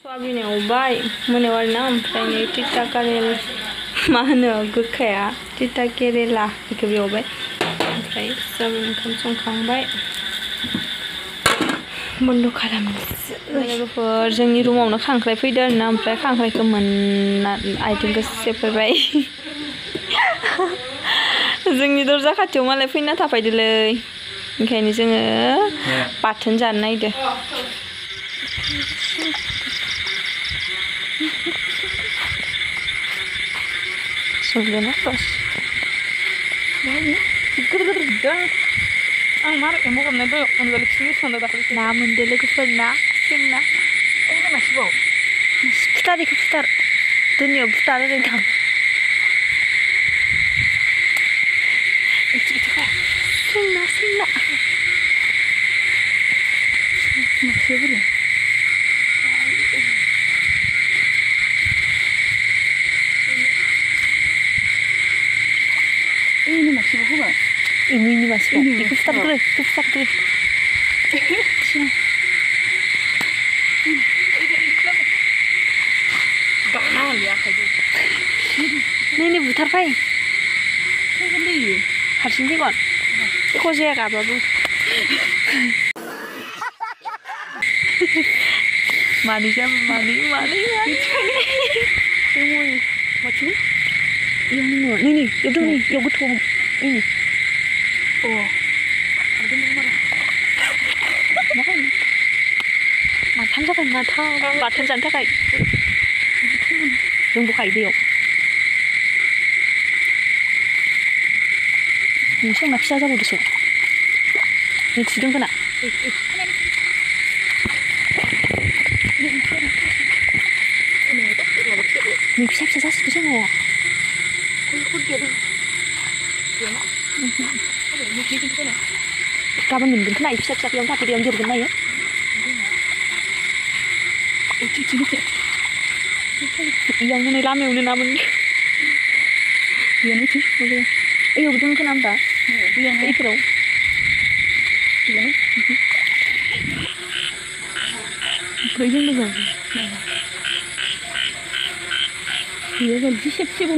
Soybean एवबाय मोनायाव आरोना ओमफ्राय नै तिता कारेल मा होनो गोखाया तिता केरेला बेखौबो एवबाय ओमफ्राय सयाबिन ओंखाम संखांबाय बन्द खालामनोसै लोगोफोर जोंनि रुमावनो खांख्राइ फैदों आरोना ओमफ्राय खांख्राइखौ मोनना आथिंखौ सेफायबाय जोंनि दरजा खाथियाव मालाय फैना थाफायदोलै ओंखायनो जोङो बाथोन जानो नागिरदों संगोना बस आं मार एम्फौ गाबनाय दं अनजालि खिनि संदों दाखालि ना मोनदों लोगोफोर ना सेंना ओइ मासेबाव फुथार इखौ फुथार दोनैयाव फुथार ओरैनो थां सेंना सेंना मासे बोरो ini masih apa? Ini masih. Ikut start dulu. Gak nahan ya kayak. Ini butar pai. Harus ini kon. Kok saya gak apa-apa. Mani. Ini macam ini, itu nih, yang betul ini. Oh, ada mana? Makanya, matang sampai matang, batang jangan kayak. Yang buka ide yuk. Mungkin nggak bisa aja bodoh. Ini sedang kena. Ini bisa satu sini ya. Kapan mungkin kena bisa yang tapi dia anjur kena ya. Yang ini lama udah namun. Dia nih sih, boleh. Ayo betul kena apa? Dia nih ikut. Dia nih. Kayaknya juga. Iya kan siap-siap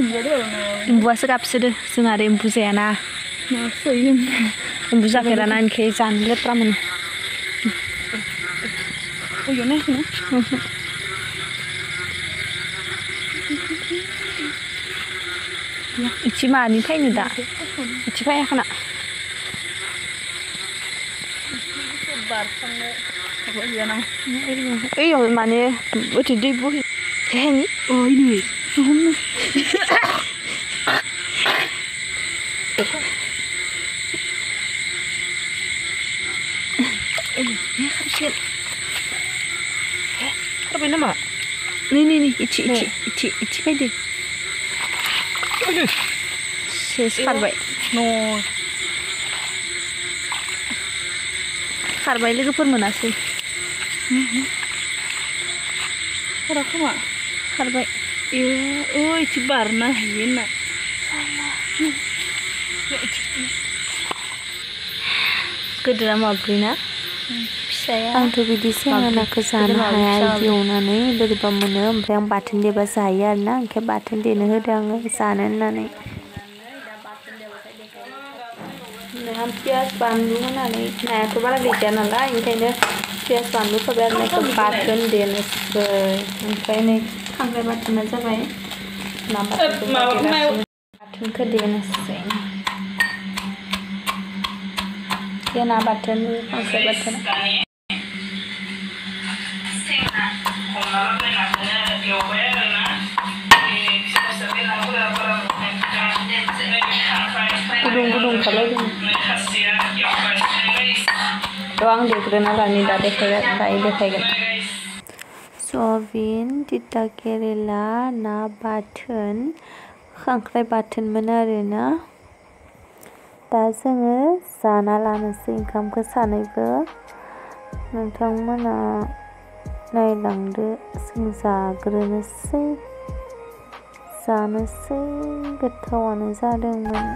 embuआ segapसो दे जों आरो एम्बु जायाना एम्बु जाफेराना ओंखाय जानो लेथ्रा मोनो इथि मानि फैनो दा इथि फैयाखैना ओइ माने ओरै दै बोहै हेनि अ इनि Apa nama? Nih, ichi pede. Karbai. No. Karbai लोगोफोर मोनासै. Karaka मा? Karbai. Oh, ichi barna hina. Gedera mabrina. आंथ' बिदि सेंनाखौ जानो हाया एवनानै बोरैबा मोनो ओमफ्राय आं बाथोन देबा जायो आरोना ओंखाय बाथोन देनो होदों आङो जानो होननानै पियाज बानलु होनानै नायाथ' बारा गैया नालाय ओंखायनो पियाज बानलु होबाय आरो नाखौ बाथोन देनोसै ओमफ्राय नै खांख्राइ बाथोना जाबाय ना बाथोनखौ देनोसै ना बाथोन खांख्राइ बाथोन गुदुं खालायदों आं देग्रोना लानि दा देखायगोन सयाबिन तिता केरेला ना बाथोन खांख्राइ बाथोनमोन आरोना दा जोङो जाना लानोसै ओंखामखौ सानैबो नोंथांमोना नायलांदो जों जानोसै गोथावानो जादोंमोन